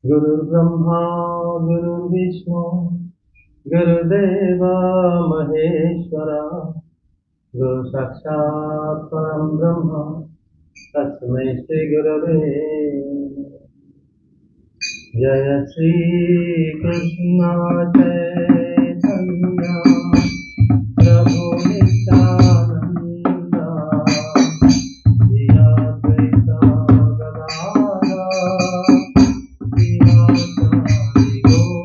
गुरुर्ब्रह्मा गुरुर्विष्णु गुरुदेव महेश्वरा गुरु साक्षात् परं ब्रह्म तस्मै श्री गुरवे नमः। जय श्री कृष्ण चैतन्य प्रभु नित्यानंद श्री अद्वैत गदाधर श्रीवासादि गौर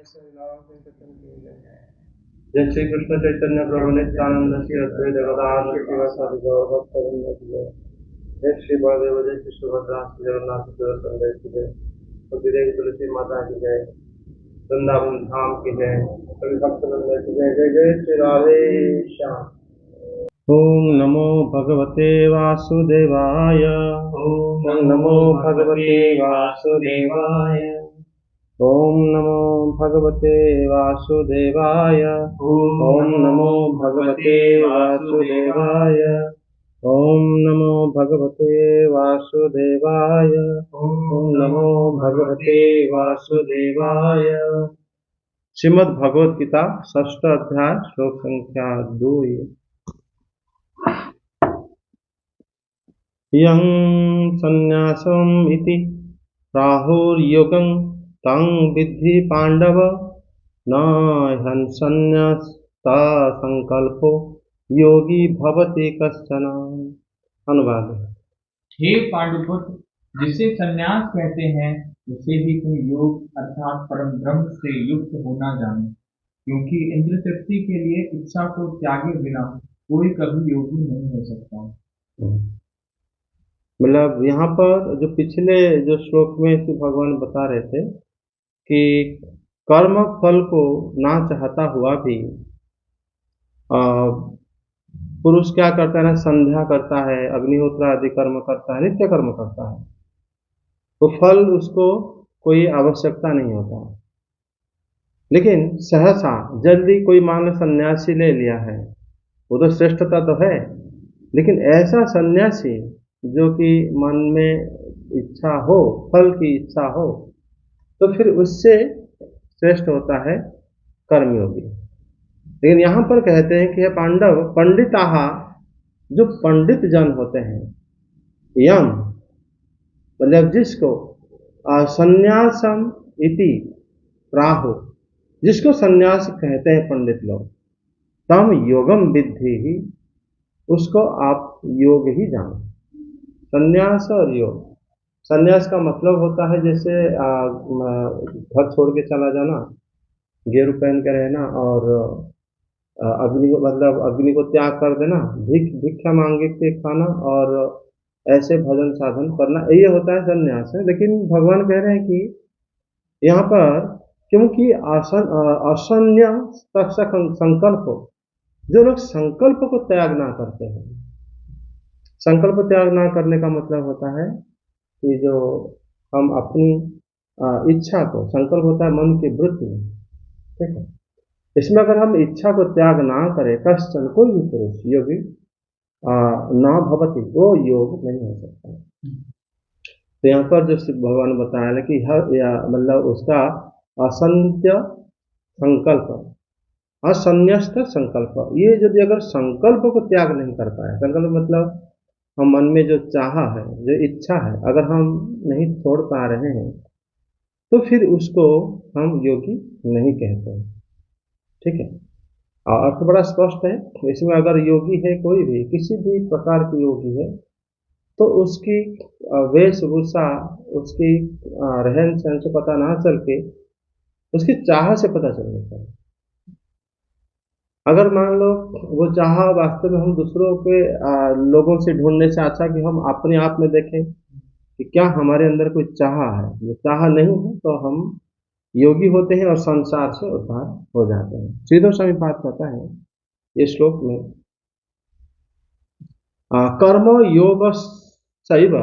जय श्री कृष्ण चैतन्य प्रभु नित्यानंद श्री अद्वैत गदाधर शिवासादि गौरभक्तवृंद की जय। जय श्री बलदेव जय श्री सुभद्रा श्री जगन्नाथ सुदर्शन जय की जय। देवी तुलसी माता की जय। वृंदावन धाम की जय। सभी भक्तवृंद की जय। जय जय श्री राधे श्याम। ओम नमो भगवते वासुदेवाय। ओम नमो भगवते वासुदेवाय। ओम नमो भगवते वासुदेवाय। ओम नमो भगवते वासुदेवाय। ओम नमो भगवते वासुदेवाय। ओम नमो भगवते वासुदेवाय। श्रीमद् भगवद गीता षष्ठ अध्याय श्लोक संख्या 2। यं संन्यासम् इति प्राहुर्योगं तं विद्धि पांडव न ह्यसंन्यस्ता संकल्पो योगी भवति कश्चन। अनुवाद। हे पांडुपुत्र, जिसे संन्यास कहते हैं उसे भी तुम योग अर्थात परम ब्रह्म से युक्त होना जानो, क्योंकि इंद्र तृप्ति के लिए इच्छा को त्यागे बिना कोई कभी योगी नहीं हो सकता। मतलब यहाँ पर जो पिछले जो श्लोक में श्री भगवान बता रहे थे कि कर्म फल को ना चाहता हुआ भी पुरुष क्या करता है ना, संध्या करता है, अग्निहोत्र आदि कर्म करता है, नित्य कर्म करता है, तो फल उसको कोई आवश्यकता नहीं होता। लेकिन सहसा जल्दी कोई मान लो सन्यासी ले लिया है, वो तो श्रेष्ठता तो है, लेकिन ऐसा सन्यासी जो कि मन में इच्छा हो, फल की इच्छा हो, तो फिर उससे श्रेष्ठ होता है कर्मयोगी। लेकिन यहाँ पर कहते हैं कि पांडव पंडिताः, जो पंडित जन होते हैं, यम मतलब जिसको संन्यासम इति प्राहु, जिसको संन्यास कहते हैं पंडित लोग, तम योगम विद्धि ही, उसको आप योग ही जानो। संन्यास और योग, संन्यास का मतलब होता है जैसे घर छोड़ के चला जाना, गेरू पहन के रहना और अग्नि को त्याग कर देना, भिक्षा मांगे के खाना और ऐसे भजन साधन करना, ये होता है संन्यास है। लेकिन भगवान कह रहे हैं कि यहाँ पर क्योंकि असन्न्यास संकल्प, जो लोग संकल्प को त्याग ना करते हैं, संकल्प त्याग ना करने का मतलब होता है कि जो हम अपनी इच्छा को, संकल्प होता है मन की वृत्ति, ठीक है, इसमें अगर हम इच्छा को त्याग ना करें, कश्चन कोई भी पुरुष योगी ना भवति, वो योग नहीं हो सकता। तो यहाँ पर जो भगवान बताया ना कि मतलब उसका असंत्य संकल्प, असन्यस्त संकल्प, ये यदि अगर संकल्प को त्याग नहीं कर पाए, संकल्प मतलब हम मन में जो चाहा है, जो इच्छा है, अगर हम नहीं छोड़ पा रहे हैं, तो फिर उसको हम योगी नहीं कहते, ठीक है। अर्थ बड़ा स्पष्ट है इसमें। अगर योगी है कोई भी, किसी भी प्रकार की योगी है, तो उसकी वेशभूषा, उसकी रहन सहन से पता ना चल के उसकी चाह से पता चलना चाहिए। अगर मान लो वो चाह वास्तव में हम दूसरों के लोगों से ढूंढने से अच्छा कि हम अपने आप में देखें कि क्या हमारे अंदर कोई चाह है। जो चाह नहीं है तो हम योगी होते हैं और संसार से उद्धार हो जाते हैं। श्रीधर स्वामी बात कहता है ये श्लोक में, कर्म योग सैव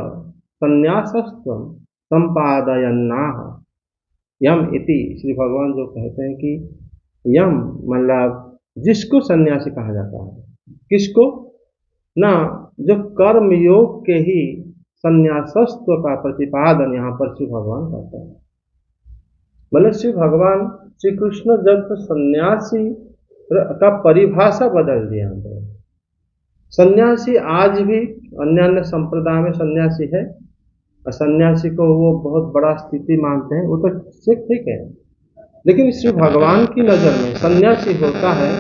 संन्यासस्त्वं संपादयन्नाह यम इति। श्री भगवान जो कहते हैं कि यम मतलब जिसको सन्यासी कहा जाता है, किसको ना, जो कर्म योग के ही संन्यासस्त्व का प्रतिपादन यहाँ पर श्री भगवान करते हैं। मतलब श्री भगवान श्री कृष्ण जब सन्यासी का परिभाषा बदल दिया। सन्यासी आज भी अन्य संप्रदाय में सन्यासी है, और सन्यासी को वो बहुत बड़ा स्थिति मानते हैं, वो तो ठीक है, लेकिन श्री भगवान की नजर में सन्यासी होता है,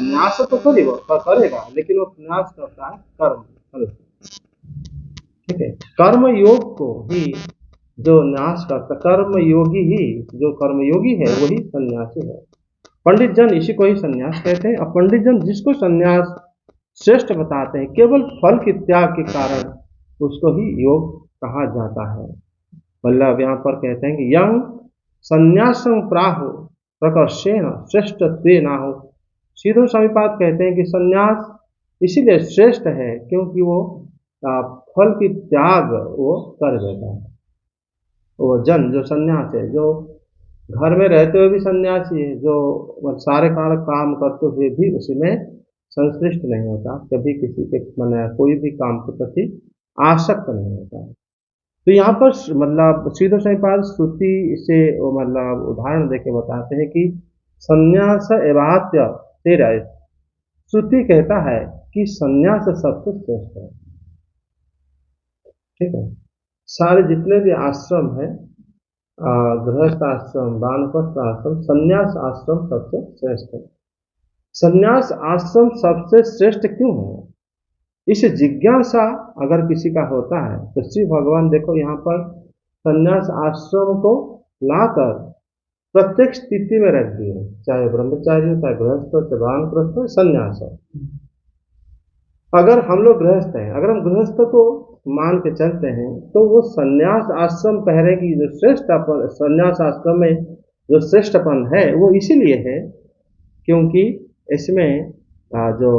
न्यास तो करेगा, लेकिन वो न्यास करता है कर्म, ठीक है। कर्म योग को ही जो न्यास करता, कर्म योगी ही, जो कर्मयोगी है वही सन्यासी है। पंडित जन इसी को ही सन्यास कहते हैं। और पंडित जन जिसको सन्यास श्रेष्ठ बताते हैं, केवल फल के त्याग के कारण, उसको ही योग कहा जाता है। मतलब यहाँ पर कहते हैं कि यं संन्यासं प्राहो प्रकर्षेण श्रेष्ठत्वेनाहो। सीधो स्वामीपाद कहते हैं कि सन्यास इसीलिए श्रेष्ठ है क्योंकि वो फल की त्याग वो कर देता है। वो जन जो सन्यास है, जो घर में रहते हुए भी सन्यासी है, जो सारे काम करते हुए भी उसी में संश्लिष्ट नहीं होता, कभी किसी के कोई भी काम के प्रति आसक्त नहीं होता है। तो यहाँ पर मतलब सीधो स्वामीपाद श्रुति से मतलब उदाहरण देके बताते हैं कि संन्यास एवात्य तेरा, श्रुति कहता है कि संन्यास सबसे श्रेष्ठ है। ठीक है, सारे जितने भी आश्रम है, गृहस्थ आश्रम, वानप्रस्थ आश्रम, संन्यास आश्रम सबसे श्रेष्ठ है। संन्यास आश्रम सबसे श्रेष्ठ क्यों है, इस जिज्ञासा अगर किसी का होता है तो श्री भगवान देखो यहाँ पर संन्यास आश्रम को लाकर प्रत्येक स्थिति में रख दिए, चाहे ब्रह्मचारी हो, चाहे गृहस्थ हो, चाहे वानप्रस्थ हो, संन्यास हो। अगर हम लोग गृहस्थ हैं, अगर हम गृहस्थ को मान के चलते हैं तो वो संन्यास आश्रम पहले की जो श्रेष्ठपन, संन्यास आश्रम में जो श्रेष्ठपन है वो इसीलिए है क्योंकि इसमें जो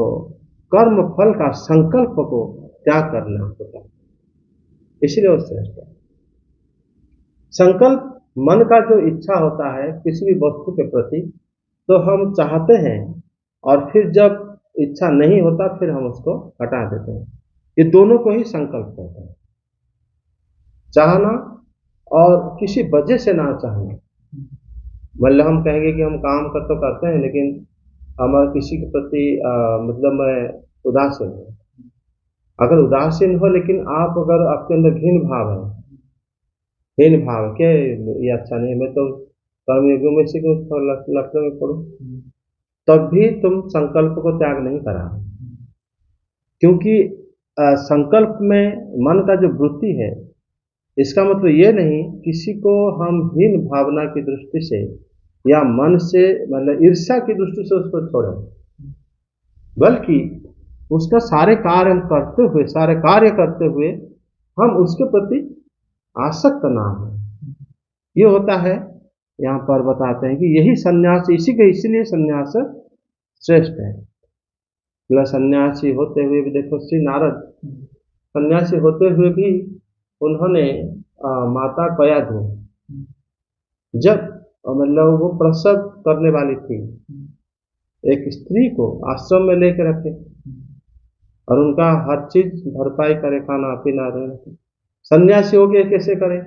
कर्म फल का संकल्प को त्याग करना होता है, इसलिए वो श्रेष्ठ है। संकल्प मन का जो इच्छा होता है किसी भी वस्तु के प्रति, तो हम चाहते हैं और फिर जब इच्छा नहीं होता फिर हम उसको हटा देते हैं। ये दोनों को ही संकल्प कहते हैं, चाहना और किसी वजह से ना चाहना। मतलब हम कहेंगे कि हम काम तो करते हैं लेकिन हमारे किसी के प्रति मतलब मैं उदासीन हूँ। अगर उदासीन हो लेकिन आप अगर आपके अंदर घिन भाव है, हीन भाव के ये अच्छा नहीं, मैं तो कर्मयोगियों में से लक्ष्य में पढ़ूं, तब भी तुम संकल्प को त्याग नहीं करा, क्योंकि संकल्प में मन का जो वृत्ति है, इसका मतलब ये नहीं किसी को हम हीन भावना की दृष्टि से या मन से मतलब ईर्ष्या की दृष्टि से उसको छोड़ें, बल्कि उसका सारे कार्य करते हुए हम उसके प्रति आसक्त ना हो। ये होता है, यहाँ पर बताते हैं कि यही सन्यास, इसीलिए सन्यास श्रेष्ठ है। मतलब सन्यासी होते हुए भी देखो श्री नारद सन्यासी होते हुए भी उन्होंने माता कयाधु जब मतलब वो प्रसव करने वाली थी, एक स्त्री को आश्रम में लेकर रखे और उनका हर चीज भरपाई करे, खाना पीना रहना। सन्यासी हो गए कैसे करें,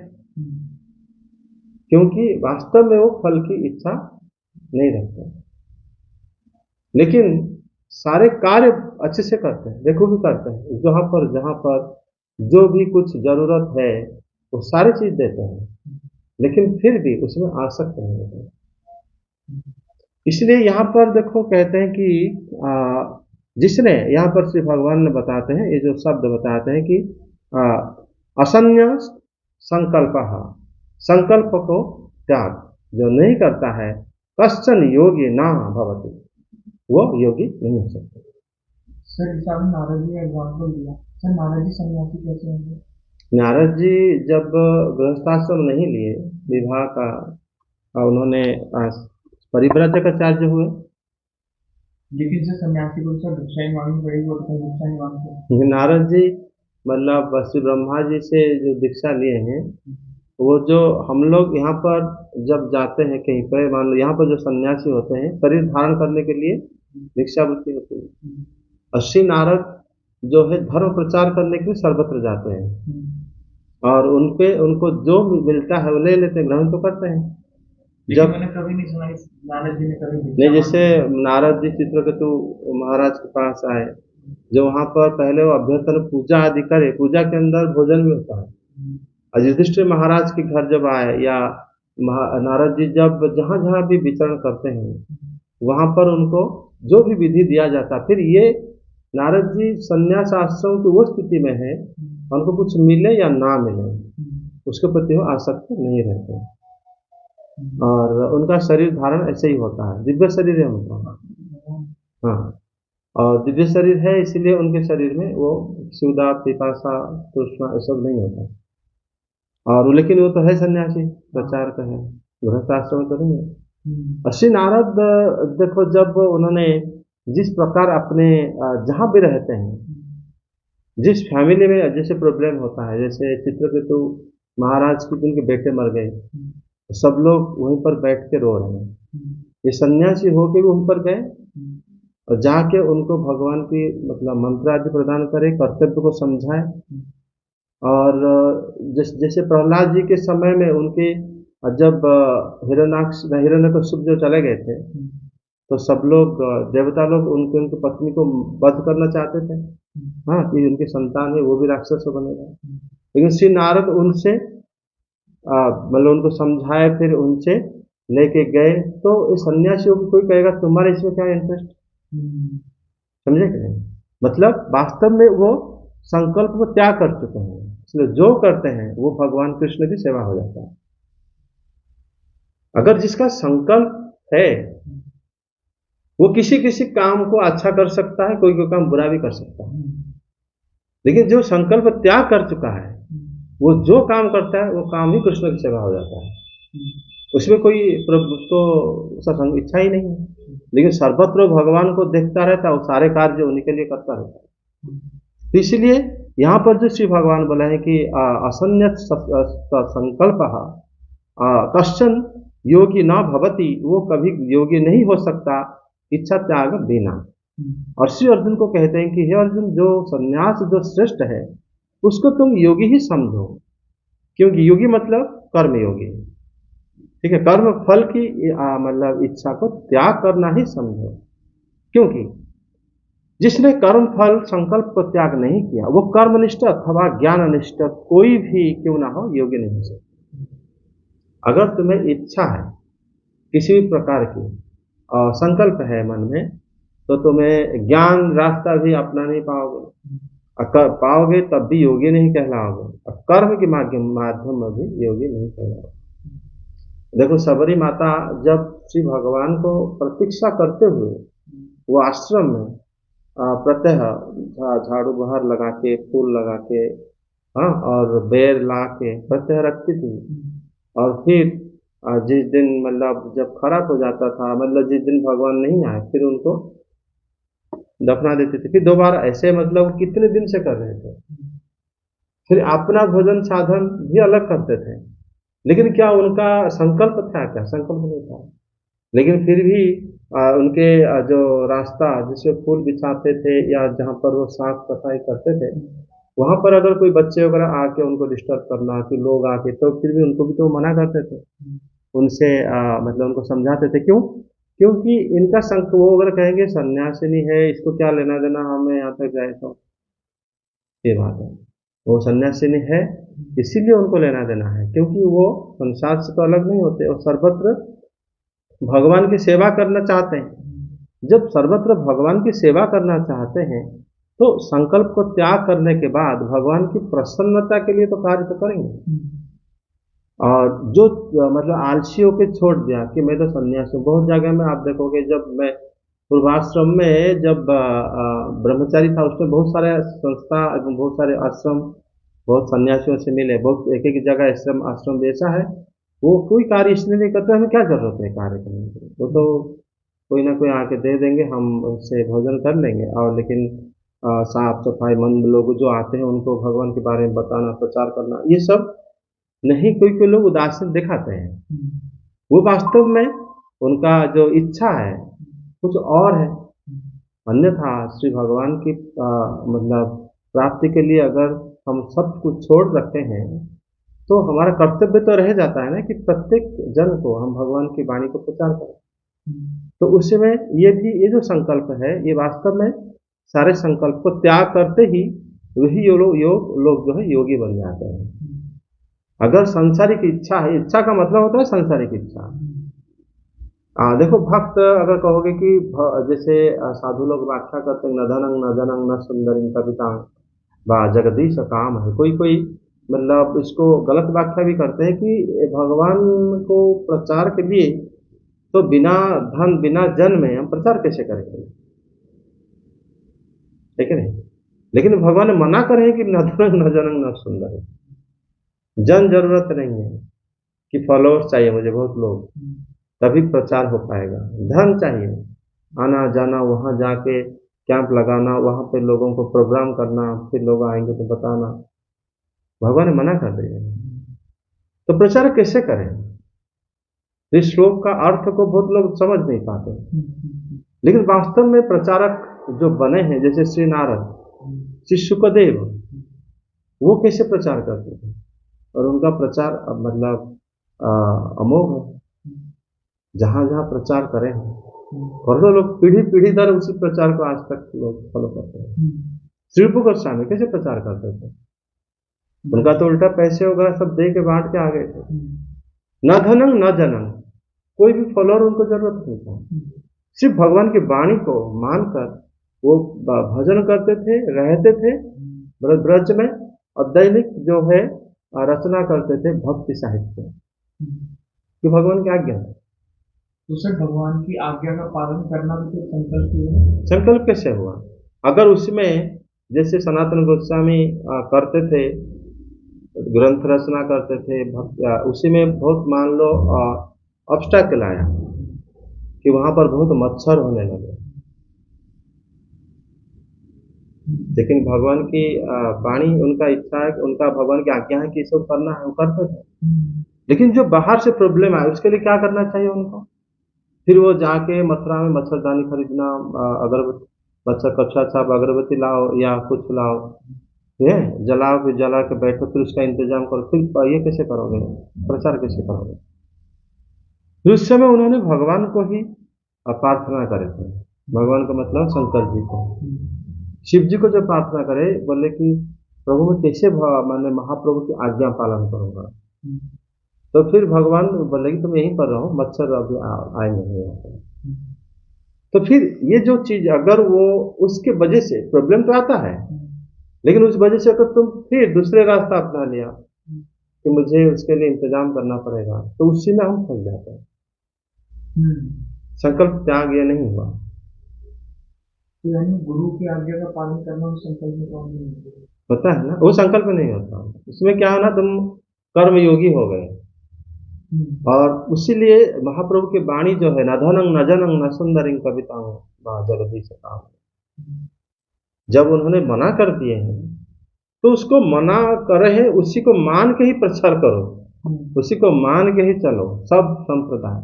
क्योंकि वास्तव में वो फल की इच्छा नहीं रखते, लेकिन सारे कार्य अच्छे से करते हैं, देखो भी करते हैं, जहाँ पर जो भी कुछ जरूरत है वो सारी चीज देते हैं, लेकिन फिर भी उसमें आसक्त नहीं होते। इसलिए यहाँ पर देखो कहते हैं कि जिसने, यहाँ पर श्री भगवान ने बताते हैं, ये जो शब्द बताते हैं कि असन्न्यास संकल्प, संकल्प को त्याग जो नहीं करता है, कश्चन योगी ना भवति, वो योगी नहीं हो सकते। सर नारद जी एग्जाम्पल दिया, सर नारद जी सन्यासी कैसे होंगे? नारद जी जब गृहस्थाश्रम नहीं लिए, विवाह का उन्होंने परिव्राजकाचार्य हुए, लेकिन सर सन्यासी को सर भिक्षा ही मांगनी पड़ेगी, और भिक्षा नहीं मांगते। नारद जी मतलब श्री ब्रह्मा जी से जो दीक्षा लिए हैं, वो जो हम लोग यहाँ पर जब जाते हैं कहीं पर, मान लो यहाँ पर जो सन्यासी होते हैं शरीर धारण करने के लिए भिक्षावृत्ति होती है, और श्री नारद जो है धर्म प्रचार करने के लिए सर्वत्र जाते हैं और उनको जो मिलता है वो ले लेते हैं, ग्रहण तो करते हैं। जब मैंने कभी नहीं सुना नारद जी ने कभी नहीं, जैसे नारद जी चित्रकेतु महाराज के पास आए, जो वहां पर पहले वो अभ्यर्थन पूजा आदि करे, पूजा के अंदर भोजन भी होता है, और युधिष्ठिर महाराज के घर जब आए, या नारद जी जब जहाँ जहाँ भी विचरण करते हैं वहां पर उनको जो भी विधि दिया जाता, फिर ये नारद जी संन्यास आश्रम की वो स्थिति में है, उनको कुछ मिले या ना मिले, उसके प्रति वो आसक्त नहीं रहते, और उनका शरीर धारण ऐसे ही होता है, दिव्य शरीर है उनका। हाँ, और दिव्य शरीर है इसीलिए उनके शरीर में वो क्षुधा, पिपासा, तृष्णा ये सब नहीं होता। और लेकिन वो तो है सन्यासी, प्रचार का है, गृहस्थ आश्रम तो नहीं है। और श्री नारद देखो, जब उन्होंने जिस प्रकार अपने जहाँ भी रहते हैं, जिस फैमिली में जैसे प्रॉब्लम होता है, जैसे चित्रकेतु महाराज की उनके बेटे मर गए, सब लोग वहीं पर बैठ के रो रहे हैं, ये सन्यासी होके भी उन पर गए और जाके उनको भगवान की मतलब मंत्र आदि प्रदान करे, कर्तव्य को समझाए। और जैसे प्रहलाद जी के समय में उनके जब हिरण्यकश्यप जो चले गए थे, तो सब लोग देवता लोग उनकी पत्नी को वध करना चाहते थे, हाँ, कि उनकी संतान है वो भी राक्षस बनेगा। लेकिन श्री नारद उनसे मतलब उनको समझाए, फिर उनसे लेके गए। तो इस सन्यासियों को कोई कहेगा तुम्हारे इसमें क्या इंटरेस्ट, समझे कि नहीं? मतलब वास्तव में वो संकल्प को त्याग कर चुके हैं, इसलिए जो करते हैं वो भगवान कृष्ण की सेवा हो जाता है। अगर जिसका संकल्प है वो किसी किसी काम को अच्छा कर सकता है, कोई कोई काम बुरा भी कर सकता है, लेकिन जो संकल्प त्याग कर चुका है वो जो काम करता है वो काम ही कृष्ण की सेवा हो जाता है, उसमें कोई उसको इच्छा ही नहीं है, लेकिन सर्वत्र भगवान को देखता रहता है, वो सारे कार्य उन्हीं के लिए करता रहता है। तो इसलिए यहाँ पर जो श्री भगवान बोला है कि असन्यत संकल्प कश्चन योगी न भवति, वो कभी योगी नहीं हो सकता इच्छा त्याग बिना। और श्री अर्जुन को कहते हैं कि हे अर्जुन, जो सन्यास जो श्रेष्ठ है उसको तुम योगी ही समझो, क्योंकि योगी मतलब कर्म योगी, ठीक है, कर्म फल की मतलब इच्छा को त्याग करना ही समझो। क्योंकि जिसने कर्म फल संकल्प को त्याग नहीं किया वो कर्मनिष्ठ अथवा ज्ञाननिष्ठ कोई भी क्यों ना हो योगी नहीं हो सकता। अगर तुम्हें इच्छा है किसी भी प्रकार की और संकल्प है मन में, तो तुम्हें ज्ञान रास्ता भी अपना नहीं पाओगे, पाओगे तब भी योगी नहीं कहलाओगे, और कर्म के माध्यम में भी योगी नहीं कहलाओगे। देखो, सबरी माता जब श्री भगवान को प्रतीक्षा करते हुए वो आश्रम में प्रत्यह झाड़ू बहार लगा के, फूल लगा के, हाँ, और बेर ला के प्रत्यह रखती थी, और फिर जिस दिन मतलब जब खराब हो जाता था, मतलब जिस दिन भगवान नहीं आए, फिर उनको दफना देते थे, फिर दोबारा ऐसे, मतलब कितने दिन से कर रहे थे। फिर अपना भोजन साधन भी अलग करते थे, लेकिन क्या उनका संकल्प था? क्या संकल्प नहीं था। लेकिन फिर भी उनके जो रास्ता जिसमें फूल बिछाते थे या जहाँ पर वो साफ सफाई करते थे, वहां पर अगर कोई बच्चे वगैरह आके उनको डिस्टर्ब करना, कि लोग आके, तो फिर भी उनको भी तो मना करते थे, उनसे मतलब उनको समझाते थे। क्यों? क्योंकि इनका वो अगर कहेंगे सन्यासिनी है, इसको क्या लेना देना, हमें यहाँ तक जाए, तो ये बात है, वो सन्यासिनी है इसीलिए उनको लेना देना है, क्योंकि वो संसार से तो अलग नहीं होते और सर्वत्र भगवान की सेवा करना चाहते हैं। जब सर्वत्र भगवान की सेवा करना चाहते हैं तो संकल्प को त्याग करने के बाद भगवान की प्रसन्नता के लिए तो कार्य तो करेंगे। और जो मतलब आलसी होकर छोड़ दिया कि मैं तो सन्यासी हूँ, बहुत जगह में आप देखोगे, जब मैं पूर्वाश्रम में जब ब्रह्मचारी था, उसमें बहुत सारे संस्था एवं बहुत सारे आश्रम बहुत सन्यासियों से मिले, बहुत एक एक जगह आश्रम जैसा है, वो कोई कार्य इसलिए नहीं करते, हमें क्या जरूरत है कार्य करने की, वो तो कोई ना कोई आके दे देंगे, हम उससे भोजन कर लेंगे। और लेकिन साफ सफाई मंद लोग जो आते हैं उनको भगवान के बारे में बताना, प्रचार करना, ये सब नहीं, कोई कोई लोग उदासीन दिखाते हैं, वो वास्तव में उनका जो इच्छा है कुछ और है। अन्यथा श्री भगवान की मतलब प्राप्ति के लिए अगर हम सब कुछ छोड़ रखते हैं तो हमारा कर्तव्य तो रह जाता है ना कि प्रत्येक जन को हम भगवान की वाणी को प्रचार करें। तो उसमें ये जो संकल्प है, ये वास्तव में सारे संकल्प को त्याग करते ही वही लोग जो है योगी बन जाते हैं। अगर संसारिक इच्छा है, इच्छा का मतलब होता है संसारिक इच्छा। देखो, भक्त अगर कहोगे कि जैसे साधु लोग व्याख्या करते हैं, न धनंग न जनंग न सुंदरिंग कविता बा जगदीश काम है, कोई कोई मतलब इसको गलत व्याख्या भी करते हैं कि भगवान को प्रचार के लिए तो बिना धन बिना जन में हम प्रचार कैसे करेंगे, ठीक है नहीं। लेकिन भगवान ने मना करे कि न धनंग न जनंग न सुंदर, जन जरूरत नहीं है कि फॉलोअर्स चाहिए मुझे बहुत लोग, तभी प्रचार हो पाएगा। धन चाहिए, आना जाना, वहां जाके कैंप लगाना, वहां पे लोगों को प्रोग्राम करना, फिर लोग आएंगे तो बताना। भगवान ने मना कर दिया, तो प्रचार कैसे करें। इस श्लोक का अर्थ को बहुत लोग समझ नहीं पाते, लेकिन वास्तव में प्रचारक जो बने हैं, जैसे श्री नारद, श्री शुकदेव, वो कैसे प्रचार करते थे, और उनका प्रचार मतलब अमोघ है। जहां जहां प्रचार करें और तो लोग पीढ़ी पीढ़ी दर उसी प्रचार को आज तक लोग फॉलो करते हैं। श्री रूप गोस्वामी कैसे प्रचार करते थे, उनका तो उल्टा पैसे वगैरह सब दे के बांट के आ गए थे। न धनंग न जनंग, कोई भी फॉलोअर उनको जरूरत नहीं था, सिर्फ भगवान की वाणी को मानकर वो भजन करते थे, रहते थे ब्रज में, और दैनिक जो है रचना करते थे भक्ति साहित्य कि भगवान की आज्ञा है। तो सर भगवान की आज्ञा का पालन करना भी तो संकल्प है। संकल्प कैसे हुआ, अगर उसमें जैसे सनातन गोस्वामी करते थे, ग्रंथ रचना करते थे, उसी में बहुत मान लो ऑब्स्टैकल आया कि वहां पर बहुत मच्छर होने लगे, लेकिन भगवान की वाणी, उनका इच्छा है, उनका भगवान की आज्ञा है कि सब करना है, वो करते थे। लेकिन जो बाहर से प्रॉब्लम आए उसके लिए क्या करना चाहिए उनको, फिर वो जाके मथुरा में मच्छरदानी खरीदना, अगरबत्ती, मच्छर कच्छा छाप अगरबत्ती लाओ या कुछ लाओ, ये जलाओ, फिर जला के बैठो, फिर उसका इंतजाम करो, फिर ये कैसे करोगे, प्रचार कैसे करोगे। फिर उस समय उन्होंने भगवान को ही प्रार्थना करे थे, भगवान का मतलब शंकर जी को, शिव जी को जब प्रार्थना करे, बोले कि प्रभु मैं कैसे मैंने महाप्रभु की आज्ञा पालन करूंगा, तो फिर भगवान बोले कि तुम यहीं पर रहो, मच्छर अभी आएंगे नहीं यहाँ पर। तो फिर ये जो चीज, अगर वो उसके वजह से प्रॉब्लम तो आता है, लेकिन उस वजह से अगर तुम फिर दूसरे रास्ता अपना लिया कि मुझे उसके लिए इंतजाम करना पड़ेगा, तो उसी में हम फंस जाते हैं। संकल्प त्याग ये नहीं हुआ। तो यानी गुरु की आज्ञा का पालन करना उस संकल्प में कौन नहीं होता है ना, वो संकल्प नहीं होता, उसमें क्या है ना, तुम कर्मयोगी हो गए। और उसीलिए महाप्रभु की वाणी जो है, न धनंग न जनंग न सुंदरिंग कविता जगदी से काम, जब उन्होंने मना कर दिए हैं तो उसको मना करे हैं, उसी को मान के ही प्रचार करो, उसी को मान के ही चलो, सब संप्रदाय।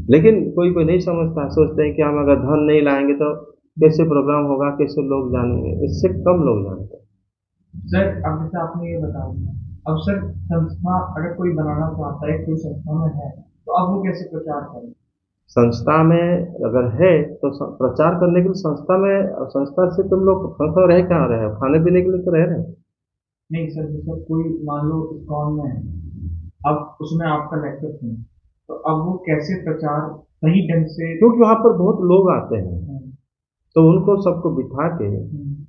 लेकिन कोई कोई नहीं समझता, सोचते हैं कि हम अगर धन नहीं लाएंगे तो कैसे प्रोग्राम होगा, कैसे लोग जानेंगे, इससे कम लोग जानते हैं। सर अब जैसे आपने ये बता दिया, अब सर संस्था अगर कोई बनाना चाहता है, कोई संस्था में है, तो अब वो कैसे प्रचार करे। संस्था में अगर है तो प्रचार करने के लिए संस्था में, संस्था से तुम लोग संस्था रहे कहाँ रहे, खाने पीने के लिए तो रह रहे हो। नहीं सर, जैसे कोई मान लो इस्कॉन में है, अब उसमें आपका लेक्चर सुने, तो अब वो कैसे प्रचार सही ढंग से, क्योंकि वहां पर बहुत लोग आते हैं, तो उनको सबको बिठा के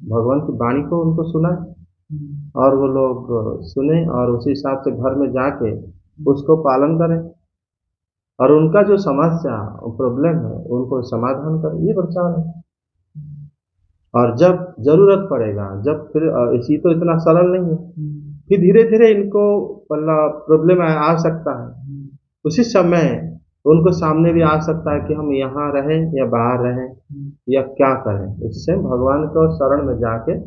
भगवान की वाणी को उनको सुनाए, और वो लोग सुने और उसी हिसाब से घर में जाके उसको पालन करें, और उनका जो समस्या प्रॉब्लम है उनको समाधान करें, ये प्रचार है। और जब जरूरत पड़ेगा, जब फिर इसी तो इतना सरल नहीं है, फिर धीरे धीरे इनको प्रॉब्लम आ सकता है, उसी समय उनको सामने भी आ सकता है कि हम यहाँ रहें या बाहर रहें या क्या करें। इससे भगवान को शरण में जाके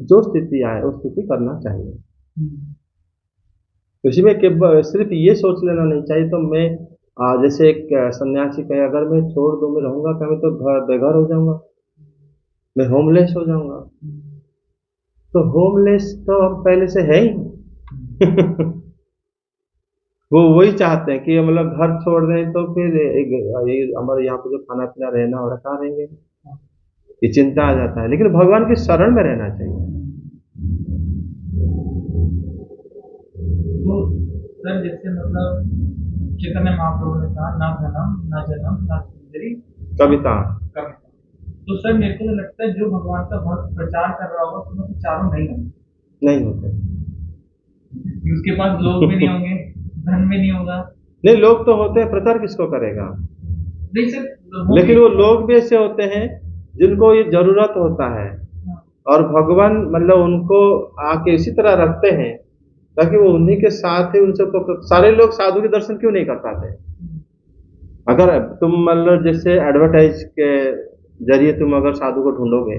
जो स्थिति आए उस स्थिति करना चाहिए। उसी में सिर्फ ये सोच लेना नहीं चाहिए तो मैं जैसे एक सन्यासी कहे, अगर मैं छोड़ दूं, मैं रहूंगा क्या, मैं तो बेघर हो जाऊंगा, मैं होमलेस हो जाऊंगा। तो होमलेस तो हम पहले से है ही वो वही चाहते हैं कि मतलब घर छोड़ दें तो फिर हमारे यहाँ पे जो खाना पीना रहना और कहाँ रहेंगे, ये चिंता आ जाता है। लेकिन भगवान की शरण में रहना चाहिए। तो सर जैसे मतलब चैतन्य महाप्रभु ने कहा, ना धनम ना जनम ना सुंदरी कविता, तो सर मेरे को लगता है जो भगवान का भक्त प्रचार कर रहा होगा तो मतलब चारों नहीं होंगे। नहीं होते, उसके पास लोग भी नहीं होंगे, धन भी नहीं होगा। नहीं, लोग तो होते हैं, प्रचार किसको करेगा? नहीं सर, लेकिन वो लोग भी ऐसे होते हैं जिनको ये जरूरत होता है, और भगवान मतलब उनको आके इसी तरह रखते हैं ताकि वो उन्हीं के साथ ही उनसे सारे लोग साधु के दर्शन क्यों नहीं कर पाते? अगर तुम मतलब जैसे एडवर्टाइज के जरिए तुम अगर साधु को ढूंढोगे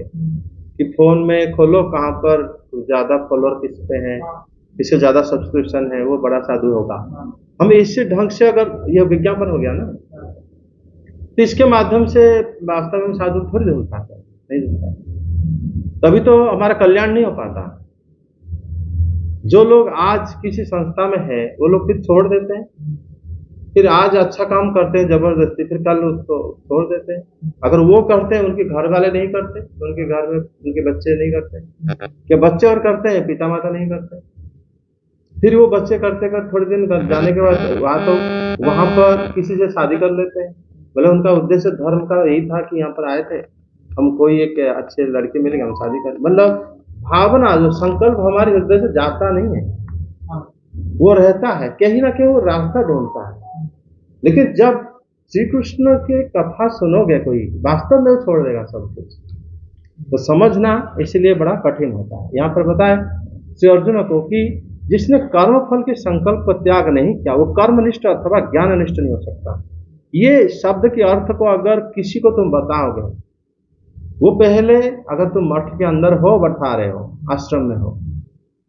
कि फोन में खोलो कहाँ पर ज्यादा फॉलोअर किस पे है, किससे ज्यादा सब्सक्रिप्शन है, वो बड़ा साधु होगा, हम इसी ढंग से अगर यह विज्ञापन हो गया ना, तो इसके माध्यम से वास्तव में साधु थोड़ी ढूंढ पाता, नहीं ढूंढ पाता, तभी तो हमारा कल्याण नहीं हो पाता। जो लोग आज किसी संस्था में है वो लोग फिर छोड़ देते हैं, फिर आज अच्छा काम करते हैं जबरदस्ती, फिर कल उसको छोड़ देते हैं। अगर वो करते हैं, उनके घर वाले नहीं करते, उनके घर में उनके बच्चे नहीं करते, क्या बच्चे और करते हैं, पिता माता नहीं करते, फिर वो बच्चे करते कर थोड़े दिन जाने के बाद वहां पर किसी से शादी कर लेते हैं। बोले उनका उद्देश्य धर्म का यही था कि यहाँ पर आए थे, हम कोई एक अच्छे लड़के मिलेंगे, हम शादी करें, मतलब भावना जो संकल्प हमारे हृदय से जाता नहीं है, वो रहता है कहीं ना कहीं, वो रास्ता ढूंढता है। लेकिन जब श्री कृष्ण के कथा सुनोगे कोई, वास्तव में वो छोड़ देगा सब कुछ, तो समझना इसलिए बड़ा कठिन होता है। यहाँ पर बताया श्री अर्जुन को कि जिसने कर्म फल के संकल्प को त्याग नहीं किया वो कर्मनिष्ठ अथवा ज्ञाननिष्ठ नहीं हो सकता। ये शब्द के अर्थ को अगर किसी को तुम बताओगे, वो पहले, अगर तुम मठ के अंदर हो, बैठा रहे हो, आश्रम में हो,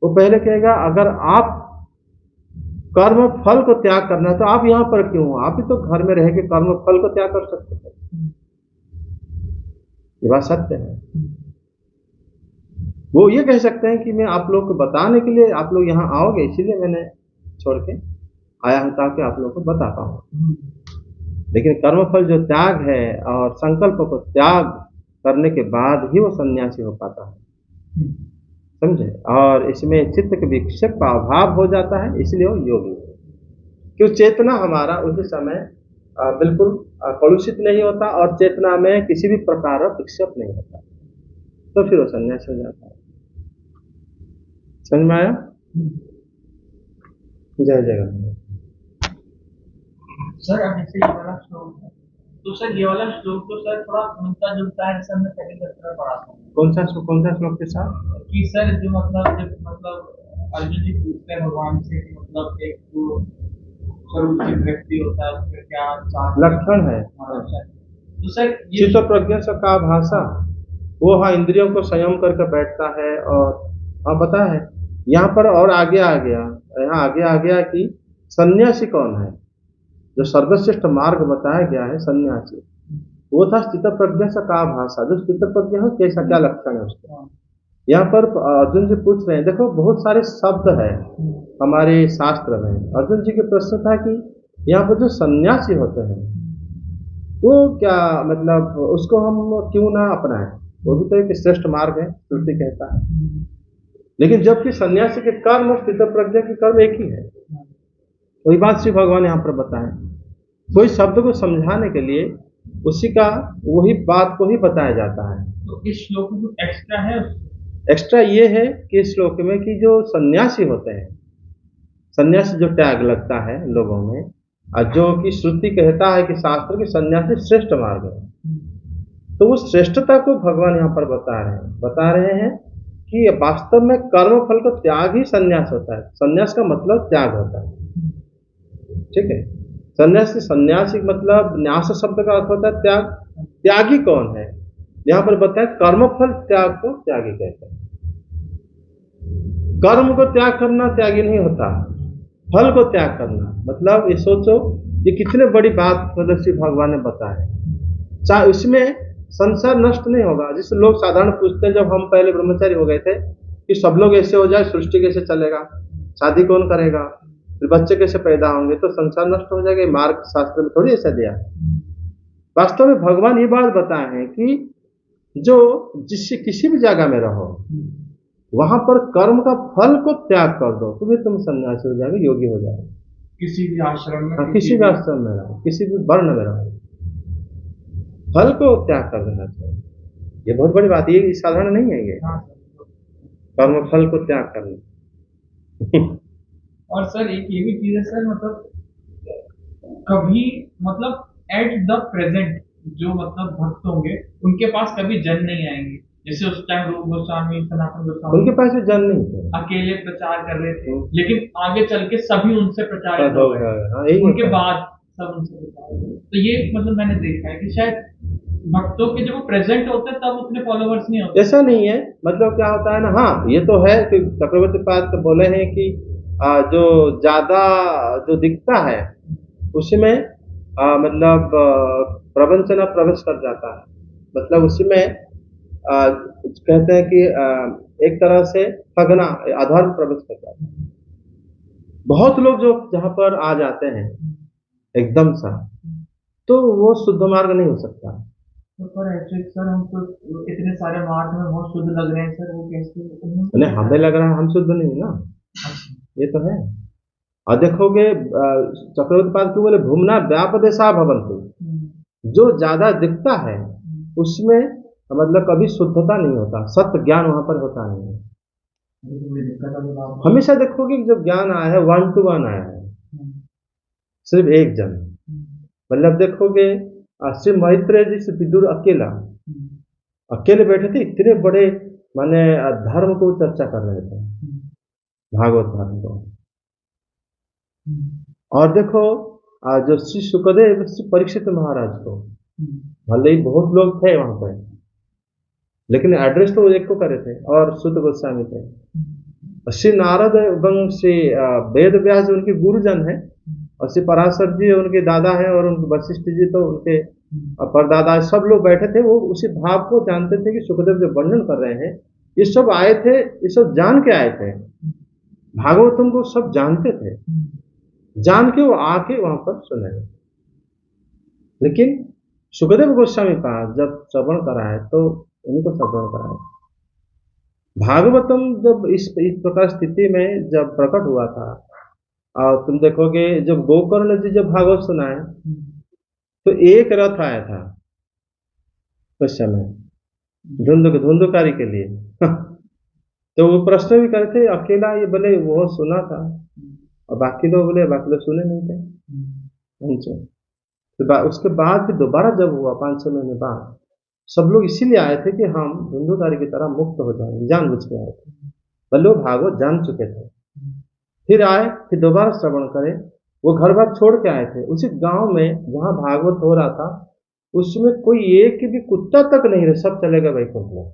वो पहले कहेगा अगर आप कर्म फल को त्याग करना है तो आप यहाँ पर क्यों हो? आप ही तो घर में रह के कर्म फल को त्याग कर सकते थे। ये बात सत्य है। वो ये कह सकते हैं कि मैं आप लोग को बताने के लिए, आप लोग यहाँ आओगे इसीलिए मैंने छोड़ के आया हूं ताकि आप लोग को बता पाऊं। लेकिन कर्मफल जो त्याग है और संकल्प को त्याग करने के बाद ही वो सन्यासी हो पाता है, समझे? और इसमें चित्त के विक्षेप का अभाव हो जाता है, इसलिए वो योगी है। क्यों? चेतना हमारा उस समय बिल्कुल कलुषित नहीं होता और चेतना में किसी भी प्रकार का विक्षेप नहीं होता, तो फिर वो सन्यासी हो जाता है। समझ में आया? जय जगन्नाथ। सर अब जैसे ये वाला श्लोक है, तो सर ये वाला श्लोक तो सर थोड़ा मिलता जुलता है, सर मैं पहले तरह पढ़ा था। कौन सा श्लोक के साथ? कि सर जो मतलब अर्जुन जी पूछते हैं भगवान से कि मतलब एक जो स्वरूप व्यक्ति होता है उसके क्या लक्षण है? तो सर चित्त प्रज्ञा का भाषा, वो हाँ इंद्रियों को संयम करके बैठता है। और हाँ पता है यहाँ पर और आगे आ गया, यहाँ आगे आ गया कि सन्यासी कौन है, जो सर्वश्रेष्ठ मार्ग बताया गया है सन्यासी, वो था चित्त प्रज्ञा का भाषा। जो चित्त प्रज्ञा है कैसा, क्या लक्षण है उसका, यहाँ पर अर्जुन जी पूछ रहे हैं। देखो बहुत सारे शब्द है हमारे शास्त्र में। अर्जुन जी के प्रश्न था कि यहाँ पर जो सन्यासी होते हैं वो क्या मतलब, उसको हम क्यों ना अपनाएं, वो भी तो एक श्रेष्ठ मार्ग है, श्रुति कहता है। लेकिन जबकि सन्यासी के कर्म और चित्त प्रज्ञा के कर्म एक ही है, वही बात श्री भगवान यहाँ पर बताएं। कोई शब्द को समझाने के लिए उसी का वही बात को ही बताया जाता है। तो इस श्लोक में एक्स्ट्रा है, एक्स्ट्रा ये है कि इस श्लोक में कि जो सन्यासी होते हैं, सन्यासी जो त्याग लगता है लोगों में, और जो कि श्रुति कहता है कि शास्त्र की सन्यासी श्रेष्ठ मार्ग है, तो वो श्रेष्ठता को भगवान यहाँ पर बता रहे हैं कि वास्तव में कर्म फल का त्याग ही सन्यास होता है। सन्यास का मतलब त्याग होता है, ठीक है? सन्यासी मतलब न्यास शब्द का अर्थ होता है त्याग। त्यागी कौन है? यहाँ पर बताया कर्म फल त्याग को त्यागी कहते हैं। कर्म को त्याग करना त्यागी नहीं होता, फल को त्याग करना। मतलब ये सोचो ये कितने बड़ी बात मतलब श्री भगवान ने बताया। चाहे उसमें संसार नष्ट नहीं होगा। जिससे लोग साधारण पूछते हैं, जब हम पहले ब्रह्मचारी हो गए थे, कि सब लोग ऐसे हो जाए, सृष्टि कैसे चलेगा, शादी कौन करेगा, फिर बच्चे कैसे पैदा होंगे, तो संसार नष्ट हो जाएगा। मार्ग शास्त्र में थोड़ी ऐसा दिया है। वास्तव में भगवान ये बात बताए हैं कि जो जिससे किसी भी जगह में रहो वहां पर कर्म का फल को त्याग कर दो तो भी तुम सन्यासी हो जाओगे, योगी हो जाओगे। किसी भी आश्रम में, किसी भी आश्रम में रहो, किसी भी वर्ण में रहो, फल को त्याग कर देना चाहिए। ये बहुत बड़ी बात, ये साधारण नहीं है। ये कर्म फल को त्याग करना और सर एक ये भी चीज है सर, मतलब कभी, मतलब एट द प्रेजेंट जो मतलब भक्त होंगे उनके पास कभी जन नहीं आएंगे। जैसे उस टाइम रूप गोस्वामी, सनातन गोस्वामी उनके पास ये जन नहीं थे। अकेले प्रचार कर रहे थे, लेकिन आगे चल के सभी उनसे प्रचारित हो हो गए, गया, हाँ यही उनके होता है। बाद सब उनसे प्रचारित हुए। तो ये मतलब मैंने देखा है कि शायद भक्तों के जब वो प्रेजेंट होते हैं तब उतने फॉलोवर्स नहीं होते। ऐसा नहीं है, मतलब क्या होता है ना, हाँ ये तो है कि चक्रवर्ती पाद तो बोले हैं कि जो ज्यादा जो दिखता है उसमें मतलब प्रवंचना प्रवेश कर जाता है, मतलब उसी में कहते हैं कि एक तरह से ठगना, अधर्म प्रवेश कर जाता है। बहुत लोग जो जहाँ पर आ जाते हैं एकदम सा, तो वो शुद्ध मार्ग नहीं हो सकता। तो पर ऐसे सर हम तो इतने सारे मार्ग में बहुत शुद्ध लग रहे हैं सर, वो कैसे नहीं, हमें लग रहा है हम शुद्ध नहीं ना, ये तो है। और देखोगे चक्रवर्ती पाद क्यों बोले भूमना व्यापदेशा भवन्तु, जो ज्यादा दिखता है उसमें मतलब कभी शुद्धता नहीं होता, सत्य ज्ञान वहां पर होता नहीं है। हमेशा देखोगे कि जो ज्ञान आया है 1 to 1 आया है, सिर्फ एक जन, मतलब देखोगे श्री मैत्रेय जी से विदुर अकेला, अकेले बैठे थे, इतने बड़े माने धर्म को चर्चा कर रहे थे, भागवत धर्म को। और देखो जो श्री सुखदेव श्री परीक्षित महाराज को, भले ही बहुत लोग थे वहां पर, लेकिन एड्रेस तो एक को करे थे, और सुत गोस्वामी थे। श्री नारद एवं श्री वेद व्यास जो उनके गुरुजन है, और श्री पराशर जी उनके दादा है, और उनके वशिष्ठ जी तो उनके परदादा, सब लोग बैठे थे। वो उसी भाव को जानते थे कि सुखदेव जो वर्णन कर रहे हैं, ये सब आए थे, ये सब जान के आए थे, भागवतम को सब जानते थे, जान के वो आके वहां पर सुने। लेकिन सुखदेव गोस्वामी पास जब श्रवण कराए तो उनको श्रवण कराए। भागवतम जब इस प्रकार स्थिति में जब प्रकट हुआ था, और तुम देखोगे जब गोकर्ण जी जब भागवत सुनाए तो एक रथ आया था उस समय धुंधुकारी के लिए तो वो प्रश्न भी करे थे, अकेला ये बोले वो सुना था, और बाकी लोग सुने नहीं थे उनसे। तो उसके बाद फिर दोबारा जब हुआ 5-6 महीने बाद, सब लोग इसीलिए आए थे कि हम धुंधुकारी की तरह मुक्त हो जाएंगे, जानबूझ के आए थे, भले वो भागवत जान चुके थे। फिर आए, फिर दोबारा श्रवण करे, वो घर बार छोड़ के आए थे उसी गांव में जहां भागवत हो रहा था, उसमें कोई एक भी कुत्ता तक नहीं रहे, सब चले गए वैकुंठ में,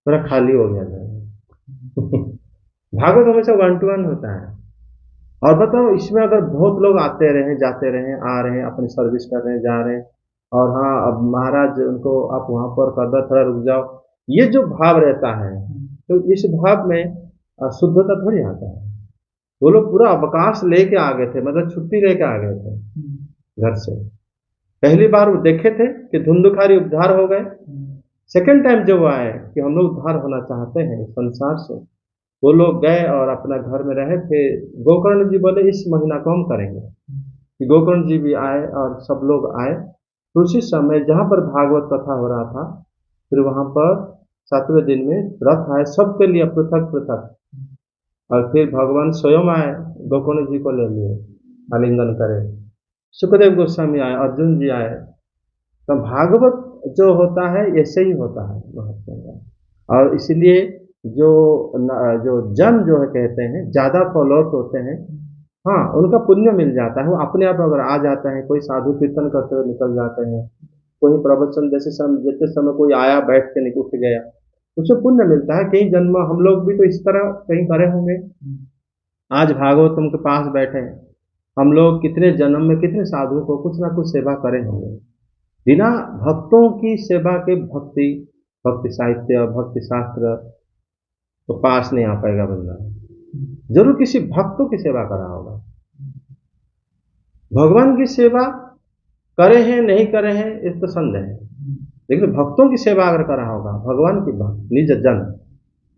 थोड़ा खाली हो गया था। भागवत हमेशा 1 to 1 होता है। और बताओ इसमें अगर बहुत लोग आते रहे, जाते रहे, आ रहे हैं, अपनी सर्विस कर रहे हैं, जा रहे हैं, और हाँ अब महाराज उनको आप वहां पर कर दो, थोड़ा रुक जाओ, ये जो भाव रहता है, तो इस भाव में शुद्धता थोड़ी आता है। वो लोग पूरा अवकाश लेके आ गए थे, मतलब छुट्टी लेके आ गए थे घर से। पहली बार वो देखे थे कि धुंधुकारी उद्धार हो गए, सेकंड टाइम जब वो आए कि हम लोग उद्धार होना चाहते हैं संसार से, वो लोग गए और अपना घर में रहे थे। गोकर्ण जी बोले इस महीना को हम करेंगे, कि गोकर्ण जी भी आए और सब लोग आए। तो उसी समय जहाँ पर भागवत कथा हो रहा था, फिर वहां पर 7वें दिन में रथ आए, सबके लिए पृथक पृथक, और फिर भगवान स्वयं आए, गोकर्ण जी को ले लिए, आलिंगन करे, सुखदेव गोस्वामी आए, अर्जुन जी आए। तो भागवत जो होता है ऐसे ही होता है महात्मा का। और इसलिए जो जो जन जो है कहते हैं ज्यादा फॉलोअर्स होते हैं, हाँ उनका पुण्य मिल जाता है, वो अपने आप अगर आ जाते हैं, कोई साधु कीर्तन करते हुए निकल जाते हैं, कोई प्रवचन जैसे समय कोई आया बैठ के निकल उठ गया, उसे पुण्य मिलता है। कई जन्म हम लोग भी तो इस तरह कहीं करे होंगे, आज भागवतम के पास बैठे हैं, हम लोग कितने जन्म में कितने साधुओं को कुछ ना कुछ सेवा करे होंगे। बिना भक्तों की सेवा के भक्ति साहित्य और भक्ति शास्त्र तो पास नहीं आ पाएगा बंदा, जरूर किसी भक्तों की सेवा करा होगा। भगवान की सेवा करे हैं नहीं करे हैं इस तो संदेह है, लेकिन भक्तों की सेवा अगर करा होगा, भगवान की भक्त निज जन,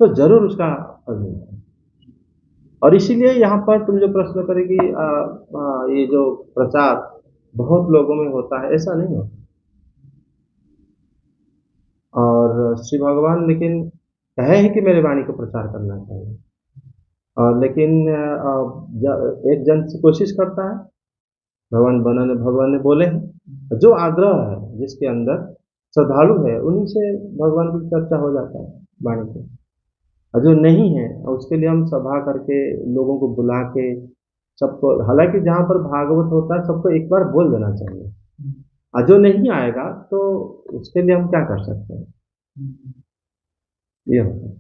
तो जरूर उसका फल मिलता है। और इसीलिए यहाँ पर तुम जो प्रश्न करेगी ये जो प्रचार बहुत लोगों में होता है, ऐसा नहीं होता। और श्री भगवान लेकिन कहे हैं कि मेरे वाणी को प्रचार करना चाहिए, लेकिन एक जन से कोशिश करता है, भगवान ने बोले हैं, जो आग्रह है जिसके अंदर श्रद्धालु है उन्हीं से भगवान की चर्चा हो जाता है वाणी से। और जो नहीं है और उसके लिए हम सभा करके लोगों को बुला के सबको, हालांकि जहाँ पर भागवत होता है सबको एक बार बोल देना चाहिए, और जो नहीं आएगा तो उसके लिए हम क्या कर सकते हैं, ये होता है।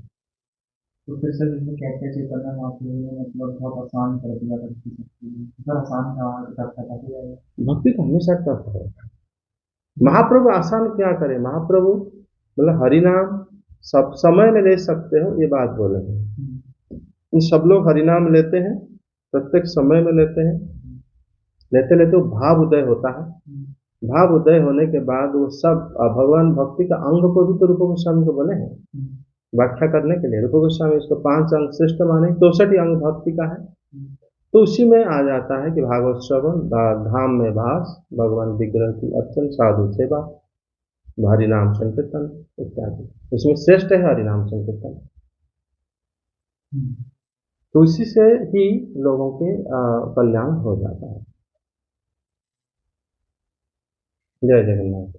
तो फिर सर जैसे कहते हैं चैतन्य महाप्रभु ने मतलब बहुत आसान कर दिया भक्ति सबके, सर आसान था करता था फिर भक्ति तो हमेशा टफ है। महाप्रभु आसान क्या करे, महाप्रभु मतलब हरिनाम सब समय में ले सकते हो, ये बात बोले हैं। इन सब लोग हरिनाम लेते हैं, प्रत्येक समय में लेते हैं, लेते लेते वो भाव उदय होता है। भाव उदय होने के बाद वो सब भगवान भक्ति का अंग को भी तो रूप गोस्वामी को बोले हैं व्याख्या करने के लिए। रूप गोस्वामी इसको 5 अंग श्रेष्ठ माने, 64 अंग भक्ति का है। तो उसी में आ जाता है कि भागवत श्रवण, धाम में भास, भगवान विग्रह की अर्चन, साधु सेवा, हरिनाम संकीर्तन इत्यादि। इसमें श्रेष्ठ है हरिनाम संकीर्तन। तो इसी से ही लोगों के कल्याण हो जाता है। जय जगन्नाथ।